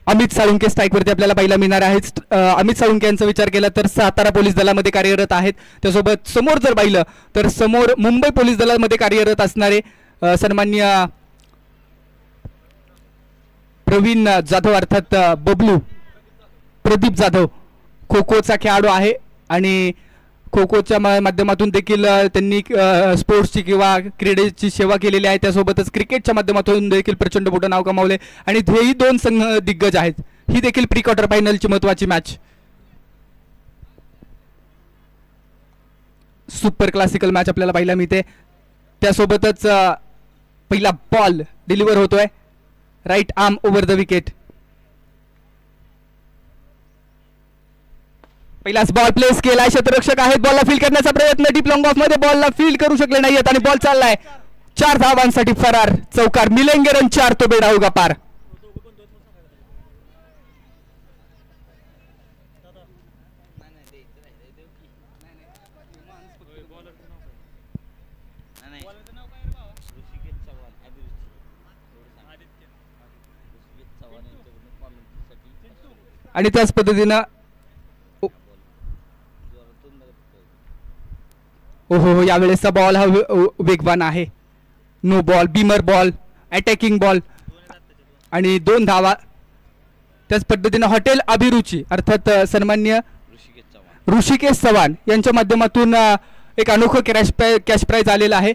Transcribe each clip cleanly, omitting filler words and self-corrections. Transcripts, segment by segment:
Amit Salunke strike वरती आपल्याला पाहायला मिळणार आहेत. अमित साळुंके यांचा विचार केला तर सातारा पोलीस दलामध्ये कार्यरत आहेत. त्यासोबत समोर जर पाहिलं तर समोर मुंबई पोलीस दलामध्ये कार्यरत असणारे सन्माननीय प्रवीण जाधव अर्थात बबलू प्रदीप जाधव खो खोचा खेळाडू आहे आणि खो खोच्या माध्यमातून देखील त्यांनी स्पोर्ट्सची किंवा क्रीडेची सेवा केलेली आहे. त्यासोबतच क्रिकेटच्या माध्यमातून देखील प्रचंड मोठं नाव कमावले आणि हेही दोन संघ दिग्गज आहेत. ही देखील प्री क्वार्टर फायनलची महत्त्वाची मॅच. सुपर क्लासिकल मॅच आपल्याला पाहायला मिळते. त्यासोबतच पहिला बॉल डिलिव्हर होतोय right arm over the wicket. पहिलाच बॉल प्लेस केलाय. क्षेत्ररक्षक आहेत. बॉलला फील्ड करण्याचा प्रयत्न डीप लॉंग ऑफ मध्ये बॉलला फील्ड करू शकले नाहीत आणि बॉल चाललाय 4 धावांसाठी फरार. चौकार मिलेंगे रन 4 तो बेडा होगा पार. आणि त्याच पद्धतीनं ओहो यावेळेसचा बॉल हा वेगवान आहे. No ball beamer ball attacking ball आणि 2 धावा. त्याच पद्धतीने हॉटेल अभिरुची अर्थात सन्माननीय ऋषिकेश चव्हाण यांच्या माध्यमातून एक अनोखं कॅश प्राइज आलेलं आहे.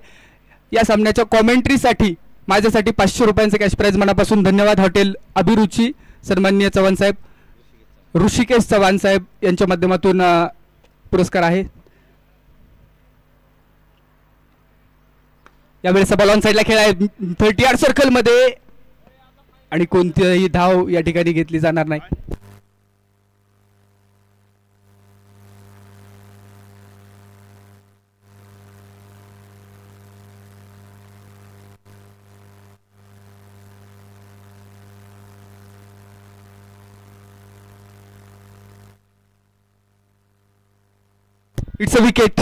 या सामन्याच्या कॉमेंट्रीसाठी माझ्यासाठी 500 रुपयांचं कॅश प्राइज मनापासून धन्यवाद. हॉटेल अभिरुची सन्माननीय चव्हाण साहेब ऋषिकेश चव्हाण साहेब यांच्या माध्यमातून पुरस्कार आहे. यावेळेस बॉल ऑन साईडला खेळ आहे 30 यार्ड सर्कल मध्ये आणि कोणतीही धाव या ठिकाणी घेतली जाणार नाही. It's a wicket.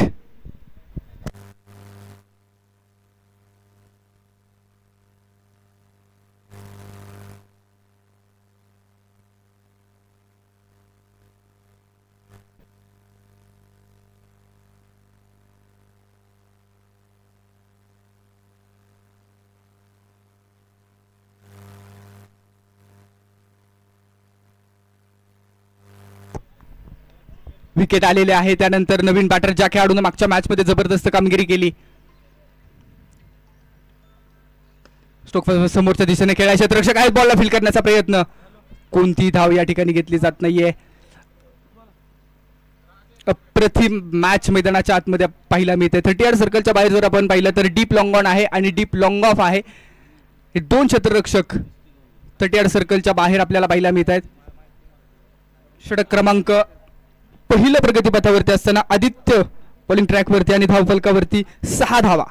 विकेट आलेले आहे. त्यानंतर नवीन बॅटर ज्या खेळाडूने मागच्या मॅच मध्ये जबरदस्त कामगिरी केली. स्टोक समोरच्या दिशेने खेळायचे क्षेत्ररक्षक आहेत. बॉलला फील्ड करण्याचा प्रयत्न कोणती धाव या ठिकाणी घेतली जात नाहीये. अप्रतिम मॅच मैदानाच्या आतमध्ये पाहायला मिळते. 30 यार्ड सर्कलच्या बाहेर जर आपण पाहिलं तर डीप लॉंग ऑन आहे आणि डीप लॉंग ऑफ आहे. हे 2 क्षेत्ररक्षक 30 यार्ड सर्कलच्या बाहेर आपल्याला पाहायला मिळत आहेत. षटक क्रमांक पहिलं प्रगतीपथावरती असताना आदित्य बॉलिंग ट्रॅकवरती आणि धावफलकावरती 6 धावा.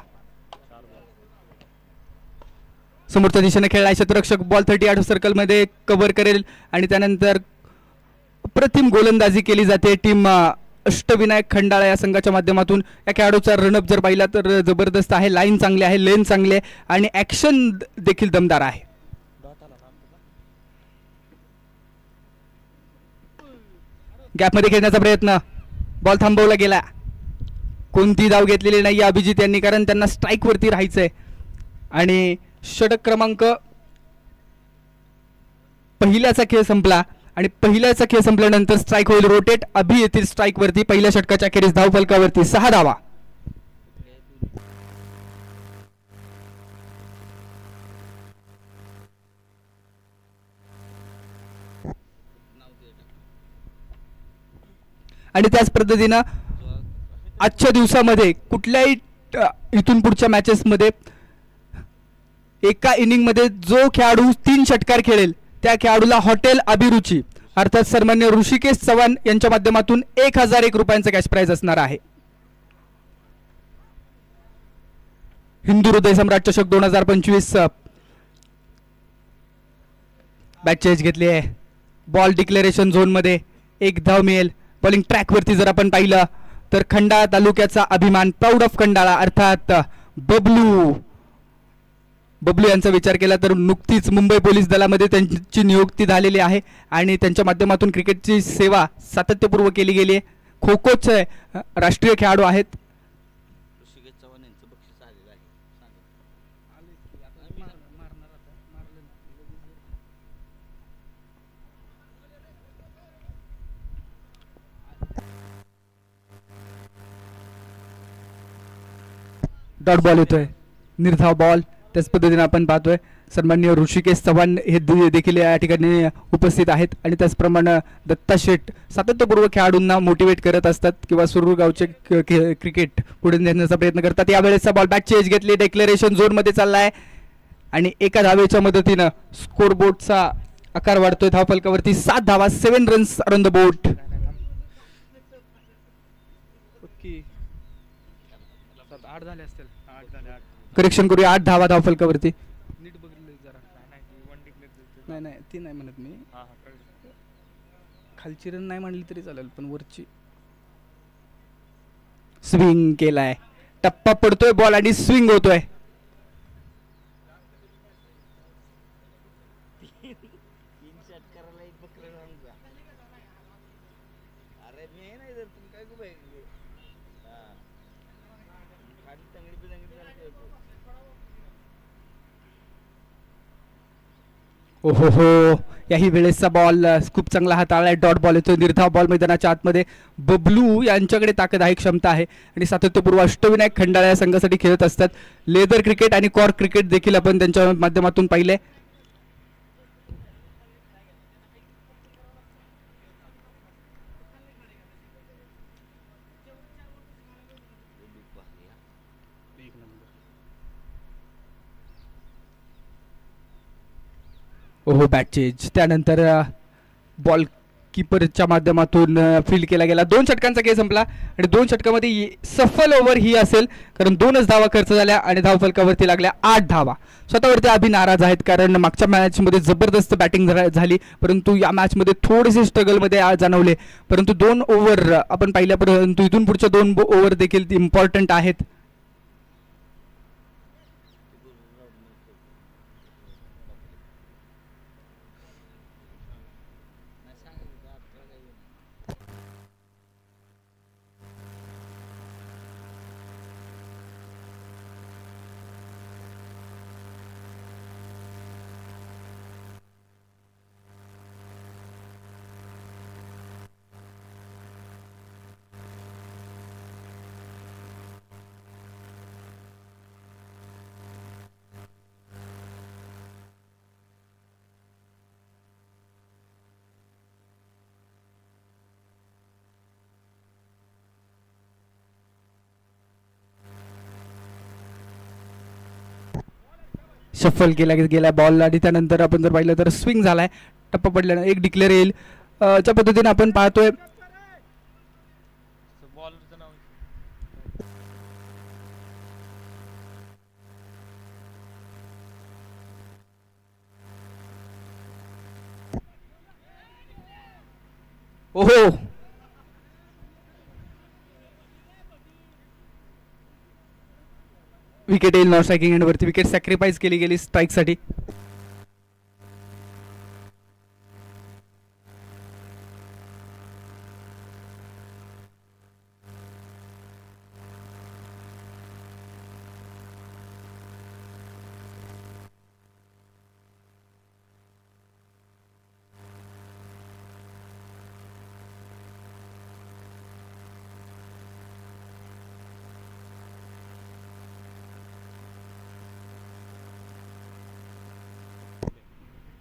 समोरच्या दिशेने खेळलाय क्षेत्ररक्षक बॉल 30 यार्ड सर्कल मध्ये कव्हर करेल आणि त्यानंतर अप्रतिम गोलंदाजी केली जाते टीम अष्टविनायक खंडाळा या संघाच्या माध्यमातून. या खेळाडूचा रनअप जर पाहिला तर जबरदस्त आहे. लाईन चांगली आहे, लेन चांगली आहे आणि ऍक्शन देखील दमदार आहे. गॅपमध्ये खेळण्याचा प्रयत्न बॉल थांबवला गेला. कोणती धाव घेतलेली नाही अभिजित यांनी कारण त्यांना स्ट्राईक वरती राहायचंय. आणि षटक क्रमांक पहिल्याचा खेळ संपला आणि पहिल्याचा खेळ संपल्यानंतर स्ट्राईक होईल. रोटेट अभि येथील स्ट्राईक वरती पहिल्या षटकाच्या अखेरीस धावफलकावरती 6 धावा. आणि त्याच पद्धतीनं आजच्या दिवसामध्ये कुठल्याही इथून पुढच्या मॅचेस मध्ये एका इनिंग मध्ये जो खेळाडू 3 षटकार खेळेल त्या खेळाडूला हॉटेल अभिरुची अर्थात सन्मान्य ऋषिकेश चव्हाण यांच्या माध्यमातून 1001 रुपयांचं कॅश प्राइज असणार आहे. हिंदू हृदय सम्राट चषक 2025 बॅट चेंज घेतली आहे. बॉल डिक्लेरेशन झोन मध्ये 1 धाव मिळेल. बॉलिंग ट्रॅक वरती जर आपण पाहिलं तर खंडाळा तालुक्याचा अभिमान प्राऊड ऑफ खंडाळा अर्थात बबलू बबलू यांचा विचार केला तर नुकतीच मुंबई पोलीस दलामध्ये त्यांची नियुक्ती झालेली आहे आणि त्यांच्या माध्यमातून क्रिकेटची सेवा सातत्यपूर्व केली गेली आहे. खो खोचे राष्ट्रीय खेळाडू आहेत. डॉट बॉल येतोय, निर्धाव बॉल. त्याच पद्धतीने आपण पाहतोय सन्माननीय ऋषिकेश चव्हाण हे देखील या ठिकाणी उपस्थित आहेत आणि त्याचप्रमाणे दत्ता शेठ सातत्यपूर्व खेळाडूंना मोटिवेट करत असतात किंवा सुरूर गावचे क्रिकेट पुढे नेण्याचा प्रयत्न करतात. यावेळेसचा बॉल बॅट चेंज घेतली, डेक्लेरेशन झोनमध्ये चाललाय आणि एका धावेच्या मदतीनं स्कोरबोर्डचा आकार वाढतोय. धावफलकावरती 7 धावा, 7 runs on the board. Correction करूया, 8 धावा धावफलकावरती. नाही ती नाही म्हणत मी, खालची रन नाही म्हणली तरी चालेल पण वरची. स्विंग केलाय, टप्पा पडतोय बॉल आणि स्विंग होतोय. ओहो हो, याही वेळेसचा बॉल खूप चांगला हाताळलाय. डॉट बॉल येतो, निर्धाव बॉल मैदानाच्या आतमध्ये. बबलू यांच्याकडे ताकद आहे, क्षमता आहे आणि सातत्यपूर्व अष्टविनायक खंडाळा या संघासाठी खेळत असतात. लेदर क्रिकेट आणि कॉर्क क्रिकेट देखील आपण त्यांच्या माध्यमातून पाहिले. ओहो, बॅट चेंज. त्यानंतर बॉल कीपरच्या माध्यमातून फील्ड केला गेला. 2 षटकांचा खेळ संपला आणि 2 षटकामध्ये सफल ओव्हर ही असेल कारण 2च धावा खर्च झाल्या आणि धावफलकावरती लागल्या 8 धावा. स्वतःवरती अभि नाराज आहेत कारण मागच्या मॅचमध्ये जबरदस्त बॅटिंग झाली परंतु या मॅचमध्ये थोडेसे स्ट्रगलमध्ये जाणवले. परंतु 2 ओव्हर आपण पाहिल्या, परंतु इथून पुढच्या 2 ओव्हर देखील इम्पॉर्टंट आहेत. शफल केला गेला बॉल आणि त्यानंतर आपण जर पाहिलं तर स्विंग झालाय, टप्पा पडल्यानं एक डिक्लेअर येईल. ज्या पद्धतीने आपण पाहतोय ओहो, विकेट येईल. नॉन स्ट्रायकिंग एंडवरती विकेट सॅक्रिफाईस केली गेली स्ट्राईकसाठी.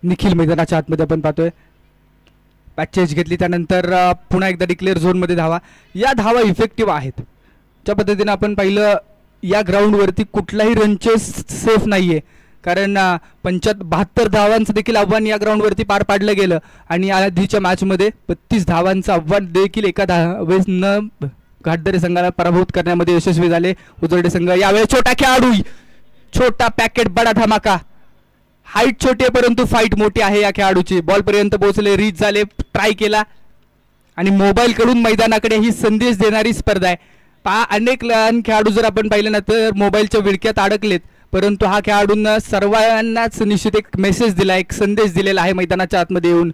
निखिल मैदानाच्या आतमध्ये आपण पाहतोय बॅट चेंज घेतली त्यानंतर पुन्हा एकदा डिक्लेअर झोनमध्ये धावा. या धावा इफेक्टिव्ह आहेत. ज्या पद्धतीने आपण पाहिलं या ग्राउंडवरती कुठलाही रनचेस सेफ नाहीये कारण 72 धावांचं देखील आव्हान या ग्राउंडवरती पार पाडलं गेलं आणि आधीच्या मॅचमध्ये 32 धावांचं आव्हान देखील एका धावेस न घाटदरे संघाला पराभूत करण्यामध्ये यशस्वी झाले उजरडे संघ. यावेळी छोटा खेळाडू, छोटा पॅकेट बडा धमाका. हाईट छोटी आहे परंतु फाईट मोठी आहे या खेळाडूची. बॉल पर्यंत पोहोचले, रीच झाले, ट्राय केला आणि मोबाईल कडून मैदानाकडे ही संदेश देणारी स्पर्धा आहे. अनेक लहान खेळाडू जर आपण पाहिले ना तर मोबाईलच्या विळक्यात अडकलेत परंतु हा खेळाडूंना सर्वांनाच निश्चित एक मेसेज दिला, एक संदेश दिलेला आहे मैदानाच्या आतमध्ये येऊन.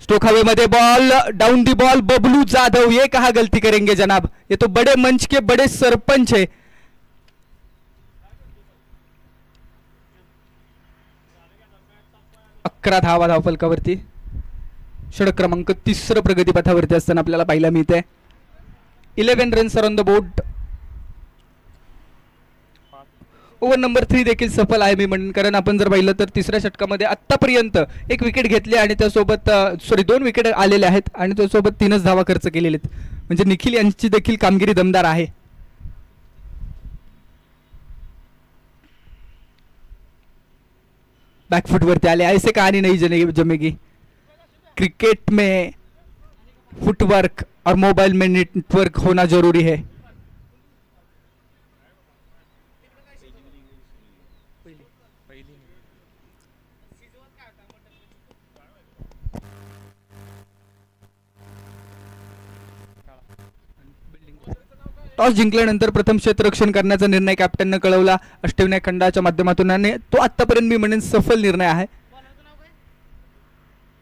स्ट्रोक हवेमध्ये, ball down the ball. Bablu Jadhav ये कहा गलती करेंगे जनाब, ये तो बड़े मंच के बड़े सरपंच है. 11 धावा धावफलकावरती. षटक क्रमांक 3 प्रगतीपथावरती असताना आपल्याला पाहायला मिळते. 11 runs on the board. Over number 3 देखील सफल आहे मी म्हणून, कारण आपण जर पाहिलं तर तिसऱ्या षटकामध्ये आतापर्यंत 1 विकेट घेतली आणि त्यासोबत 2 विकेट आलेले आहेत आणि त्यासोबत 3च धावा खर्च केलेले आहेत. म्हणजे निखिल यांची देखील कामगिरी दमदार आहे. बैकफुट वरती आले. ऐसे कहानी नहीं जमेगी. क्रिकेट में फुटवर्क और मोबाइल में नेटवर्क होना जरूरी है. टॉस जिंकल्यानंतर प्रथम क्षेत्ररक्षण करण्याचा निर्णय कॅप्टनने कळवला अष्टविनायक खंडाच्या माध्यमातून आणि तो आतापर्यंत मी म्हणेन सफल निर्णय आहे.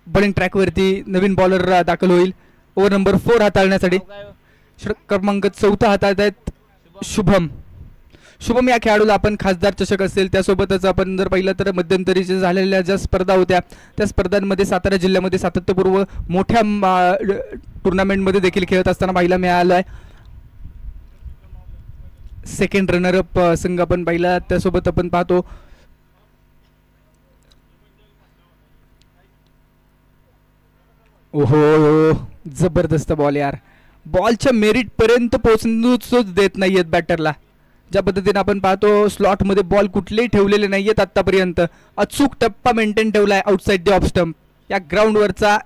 बॉलिंग ट्रॅक वरती नवीन बॉलर दाखल होईल ओव्हर नंबर 4 हाताळण्यासाठी. क्रमांक 4 हाताळत आहेत शुभम. शुभम या खेळाडूला आपण खासदार चषक असेल त्यासोबतच आपण जर पाहिलं तर मध्यंतरी झालेल्या ज्या स्पर्धा होत्या त्या स्पर्धांमध्ये सातारा जिल्ह्यामध्ये सातत्यपूर्व मोठ्या टुर्नामेंटमध्ये देखील खेळत असताना पाहायला मिळालं आहे. सेकंड रनरअप संघ आपण पाहिला. त्यासोबत आपण पाहतो ओहो जबरदस्त बॉल यार. बॉलच्या मेरिट पर्यंत पोहोचूच देत नाहीयेत बॅटरला. ज्या पद्धतीने आपण पाहतो स्लॉट मध्ये बॉल कुठलेही ठेवलेले नाहीयेत आतापर्यंत. अचूक टप्पा मेंटेन ठेवलाय आउटसाइड द ऑफ स्टंप. या ग्राउंडवरचा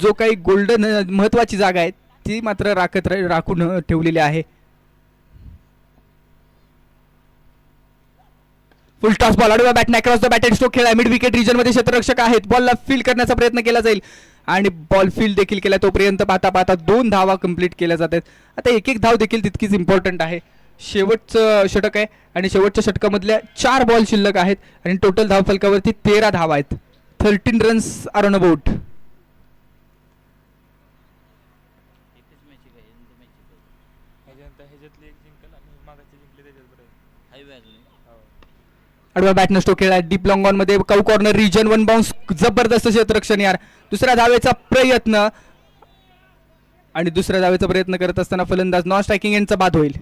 जो काही गोल्डन महत्वाची जागा आहे ती मात्र राखून ठेवलेली आहे. फुल टॉस बॉल आडव्या बॅटने across the bat and stroke खेळा. मिड विकेट रिजन मध्ये क्षेत्ररक्षक आहेत. बॉलला फील करण्याचा प्रयत्न केला जाईल आणि बॉल फील्ड देखील केला. तोपर्यंत पाहता पाहता 2 धावा कंप्लीट केल्या जातात. आता एक धाव देखील तितकीच इम्पॉर्टंट आहे. शेवटचं षटक आहे आणि शेवटच्या षटकामधल्या 4 बॉल शिल्लक आहेत आणि टोटल धाव फलकावरती 13 धावा आहेत. 13 runs are on a board. आडवा बॅटनं स्ट्रोक खेळला. डीप लॉंग ऑन मध्ये कव कॉर्नर रिजन 1 बाउन्स. जबरदस्त क्षेत्ररक्षण यार. दुसऱ्या धावेचा प्रयत्न आणि दुसऱ्या धावेचा प्रयत्न करत असताना फलंदाज नॉन स्ट्रायकिंग यांचा बाद होईल.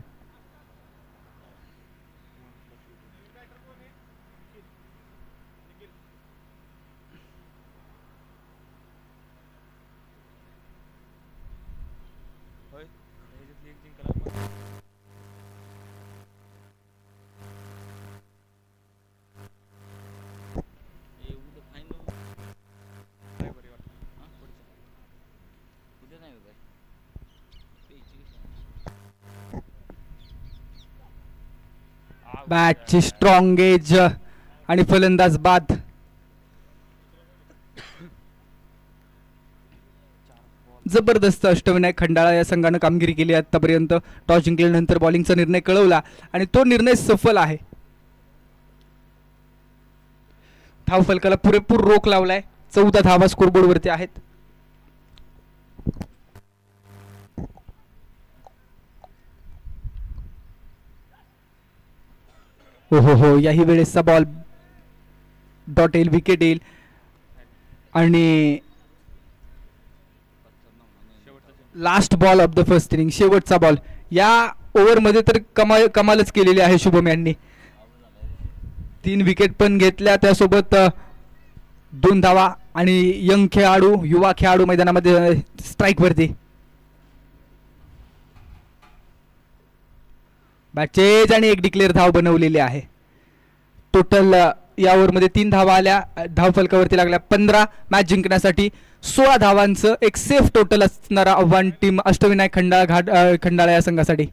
बॅटची स्ट्रॉंग एज आणि फलंदाज बाद. जबरदस्त अष्टविनायक खंडाळा या संघाने कामगिरी केली आतापर्यंत. टॉस जिंकल्यानंतर बॉलिंगचा निर्णय कळवला आणि तो निर्णय सफल आहे. धाव फलकाला पुरेपूर रोख लावलाय. 14 धावा स्कोरबोर्ड वरती आहेत. हो याही वेळेसचा बॉल डॉट येईल, विकेट येईल आणि last ball of the first inning. शेवटचा बॉल या ओव्हर मध्ये तर कमालच केलेली आहे शुभम यांनी. 3 विकेट पण घेतल्या त्यासोबत 2 धावा आणि यंग खेळाडू युवा खेळाडू मैदानामध्ये स्ट्राईक वरती. बॅचेज आणि 1 डिक्लेअर धाव बनवलेली आहे. टोटल या ओव्हरमध्ये 3 धावा आल्या. धाव फलकावरती लागल्या 15. मॅच जिंकण्यासाठी 16 धावांचं एक सेफ टोटल असणारा आव्हान टीम अष्टविनायक खंडाळा या संघासाठी.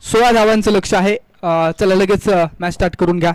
16 धावांचं लक्ष आहे. चला लगेच मॅच स्टार्ट करून घ्या.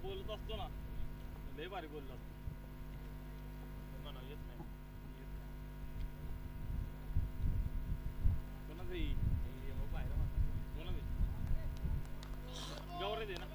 बोलत असतो ना लय भारी बोलला येत नाही गौरे दे ना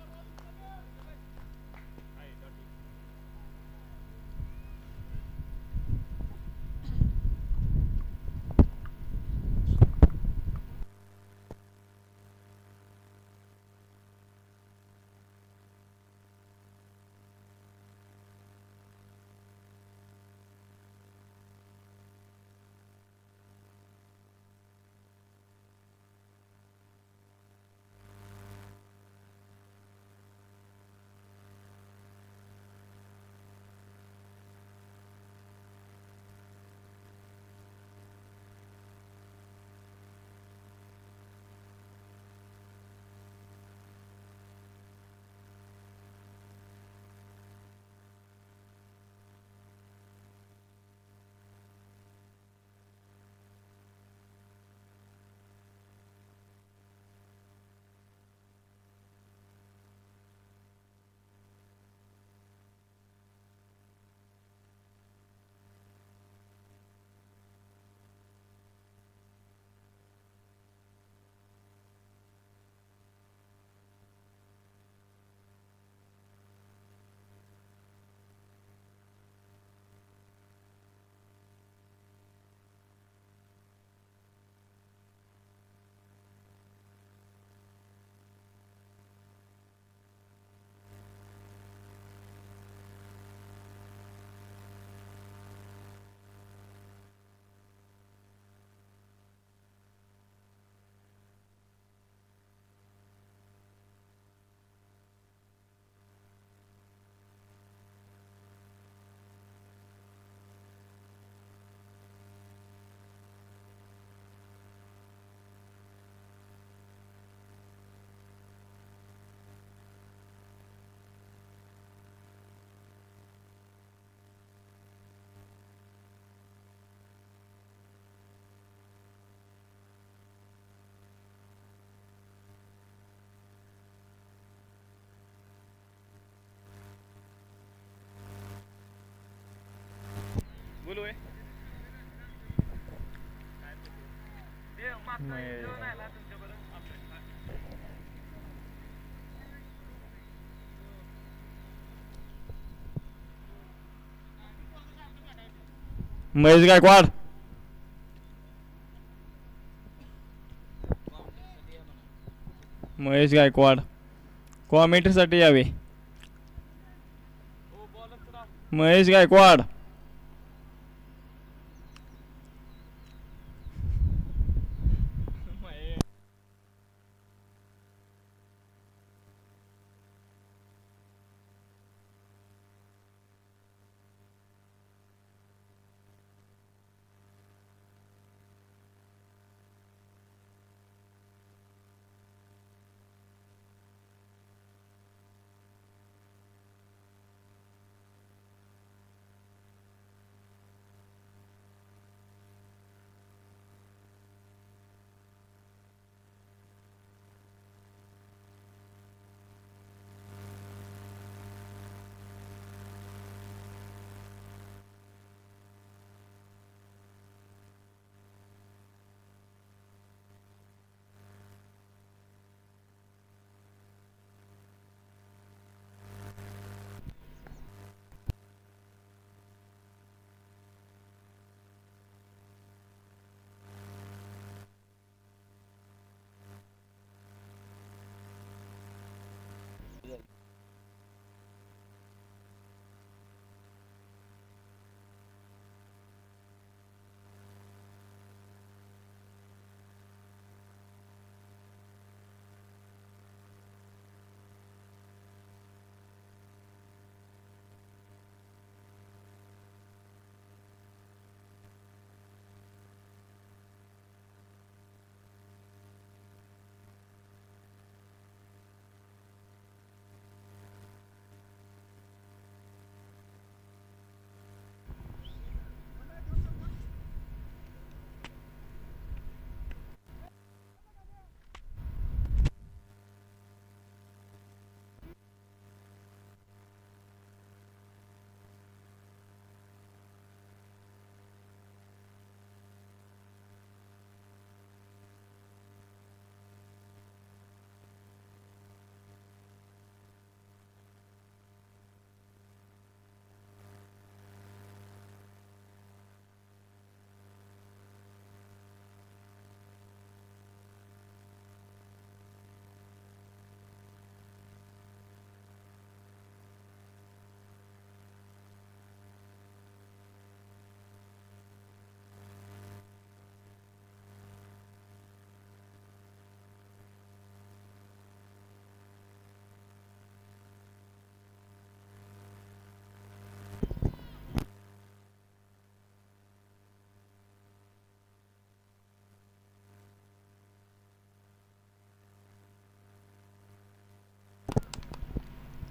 बोलू आहे महेश गायकवाड महेश गायकवाड कॉमेंट्रीसाठी यावे महेश गायकवाड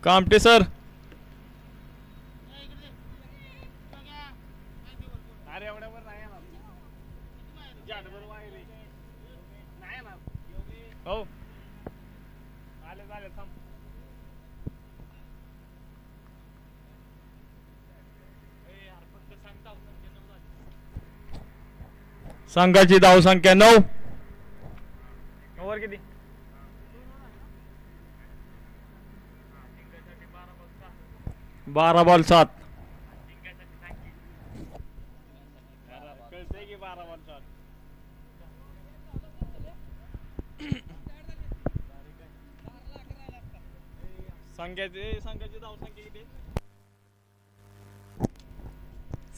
कामटे सर. अरे एवढ्यावर नाही येणार. नाही येणार. हो आले झाले थांब. संघाची धावसंख्या 9. ओव्हर किती? 12 बॉल 7. कळतंय की 12 बॉल 7. संघाची धावसंख्या किती?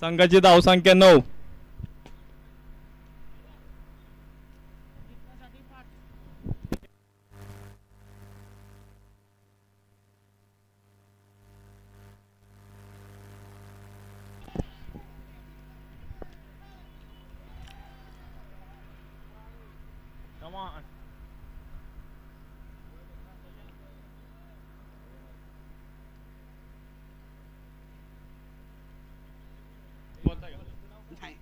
संघाची धावसंख्या 9. Come on. बोलताय का? नाही.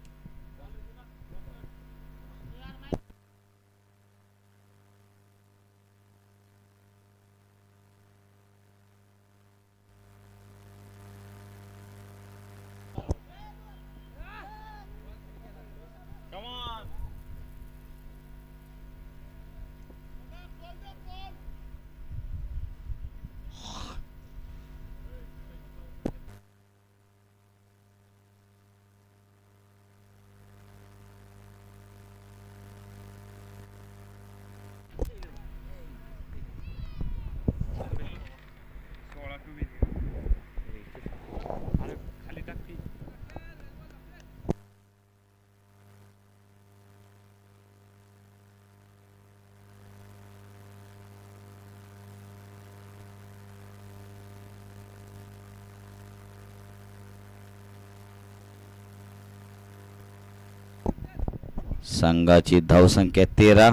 Come on. संघाची धावसंख्या 13.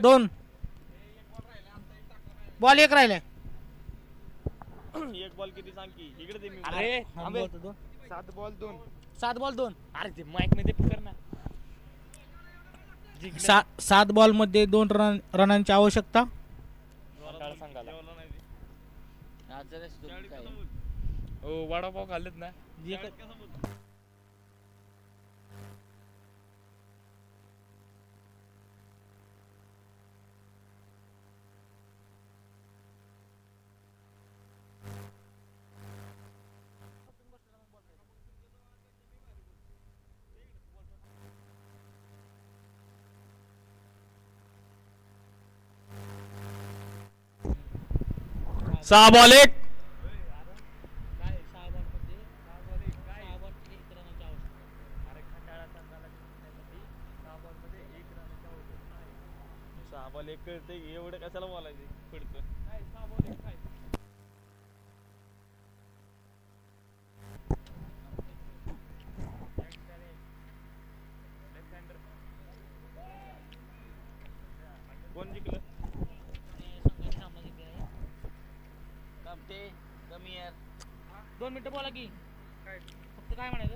दोन बॉल एक राहिलाय. एक बॉल किती सांग की? इकडे दे मी. अरे 7 बॉल 2. 7 बॉल 2. अरे ते माइक मध्ये पकड ना. 7 बॉल मध्ये 2 रनांची आवश्यकता. हो वडापाव खाल्लेत ना. सहा बॉल 1. सहा बॉल 1 कळते एवढं कशाला बोलायचं पुढचं. कोण जिंकलं? कमी यार. 2 मिनिटं बोला की. फक्त काय म्हणायचं?